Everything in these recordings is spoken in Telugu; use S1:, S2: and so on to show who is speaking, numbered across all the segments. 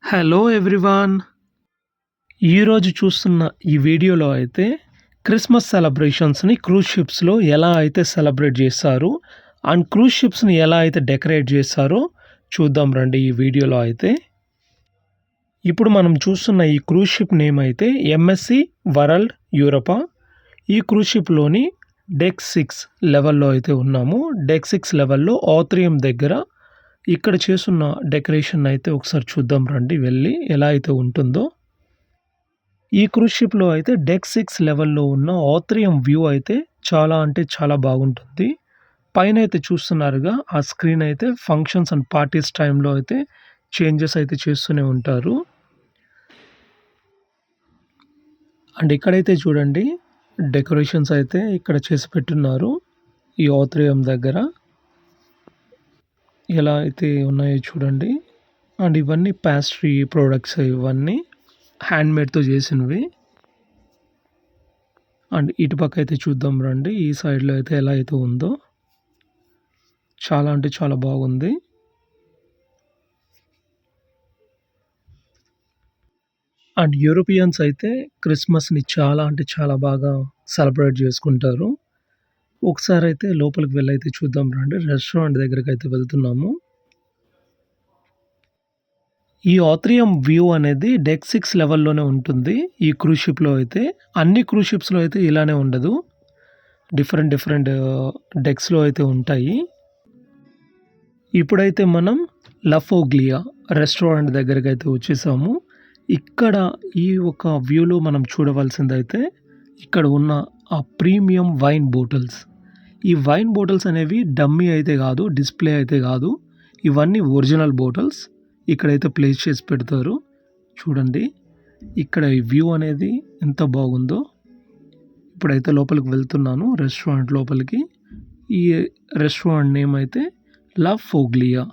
S1: Hello everyone. ఈరోజు చూస్తున్న ఈ వీడియోలో అయితే క్రిస్మస్ సెలబ్రేషన్స్‌ని క్రూజ్ షిప్స్‌లో ఎలా అయితే సెలబ్రేట్ చేశారు అండ్ క్రూజ్ షిప్స్‌ని ఎలా అయితే డెకరేట్ చేశారో చూద్దాం రండి ఈ వీడియోలో అయితే. ఇప్పుడు మనం చూస్తున్న ఈ క్రూజ్ షిప్ నేమ్ అయితే ఎంఎస్‌సి వరల్డ్ యూరోపా. ఈ క్రూజ్ షిప్‌లోని డెక్ 6 లెవెల్‌లో అయితే ఉన్నాము. డెక్ 6 లెవెల్‌లో ఆథ్రియం దగ్గర ఇక్కడ చేసున్న డెకరేషన్ అయితే ఒకసారి చూద్దాం రండి వెళ్ళి ఎలా అయితే ఉంటుందో. ఈ క్రూజ్ షిప్‌లో అయితే డెక్ 6 లెవెల్‌లో ఉన్న ఆథ్రియం వ్యూ అయితే చాలా అంటే చాలా బాగుంటుంది. పైన అయితే చూస్తున్నారుగా ఆ స్క్రీన్ అయితే ఫంక్షన్స్ అండ్ పార్టీస్ టైంలో అయితే చేంజెస్ అయితే చేస్తూనే ఉంటారు. అండ్ ఇక్కడైతే చూడండి డెకరేషన్స్ అయితే ఇక్కడ చేసి పెట్టున్నారు. ఈ ఆథ్రియం దగ్గర ఎలా అయితే ఉన్నాయో చూడండి. అండ్ ఇవన్నీ పేస్ట్రీ ప్రొడక్ట్స్ ఇవన్నీ హ్యాండ్‌మేడ్‌తో చేసినవి. అండ్ ఇటుపక్క అయితే చూద్దాం రండి. ఈ సైడ్‌లో అయితే ఎలా అయితే ఉందో. చాలా అంటే చాలా బాగుంది. అండ్ యూరోపియన్స్ అయితే క్రిస్మస్‌ని చాలా అంటే చాలా బాగా సెలబ్రేట్ చేసుకుంటారు. ఒకసారి అయితే లోపలికి వెళ్ళైతే చూద్దాం రండి. రెస్టారెంట్ దగ్గరకైతే వెళ్తున్నాము. ఈ ఆథ్రియం వ్యూ అనేది డెక్ 6 లెవెల్‌లోనే ఉంటుంది. ఈ క్రూజ్ షిప్‌లో అయితే. అన్ని క్రూజ్ షిప్స్‌లో అయితే ఇలానే ఉండదు. డిఫరెంట్ డెక్స్‌లో అయితే ఉంటాయి. ఇప్పుడైతే మనం లఫోగ్లియా రెస్టారెంట్ దగ్గరకైతే వచ్చేసాము. ఇక్కడ ఈ ఒక వ్యూలో మనం చూడవలసిందైతే ఇక్కడ ఉన్న ఆ ప్రీమియం వైన్ బాటిల్స్. ఈ వైన్ బాటిల్స్ అనేవి డమ్మీ అయితే కాదు, డిస్‌ప్లే అయితే కాదు. ఇవన్నీ ఒరిజినల్ బాటిల్స్. ఇక్కడైతే ప్లేస్ చేసి పెడతారు. చూడండి. ఇక్కడ ఈ వ్యూ అనేది ఎంత బాగుందో. ఇప్పుడైతే లోపలికి వెళ్తున్నాను రెస్టారెంట్ లోపలికి. ఈ రెస్టారెంట్ నేమ్ అయితే లా ఫోగ్లియా.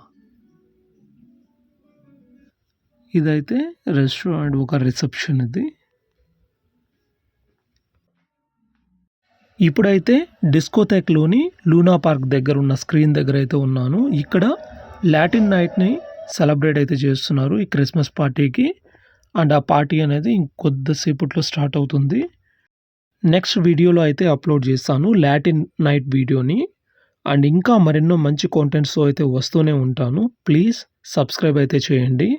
S1: ఇదైతే రెస్టారెంట్ ఒక రిసెప్షన్ ఇది. ఇప్పుడైతే డిస్కోథెక్‌లోని లూనా పార్క్ దగ్గర ఉన్న స్క్రీన్ దగ్గర అయితే ఉన్నాను. ఇక్కడ లాటిన్ నైట్‌ని సెలబ్రేట్ అయితే చేస్తున్నారు ఈ క్రిస్మస్ పార్టీకి. అండ్ ఆ పార్టీ అనేది ఇంకొద్దిసేపట్లో స్టార్ట్ అవుతుంది. నెక్స్ట్ వీడియోలో అయితే అప్లోడ్ చేస్తాను లాటిన్ నైట్ వీడియోని. అండ్ ఇంకా మరెన్నో మంచి కంటెంట్స్‌తో అయితే వస్తూనే ఉంటాను. ప్లీజ్ సబ్స్క్రైబ్ అయితే చేయండి.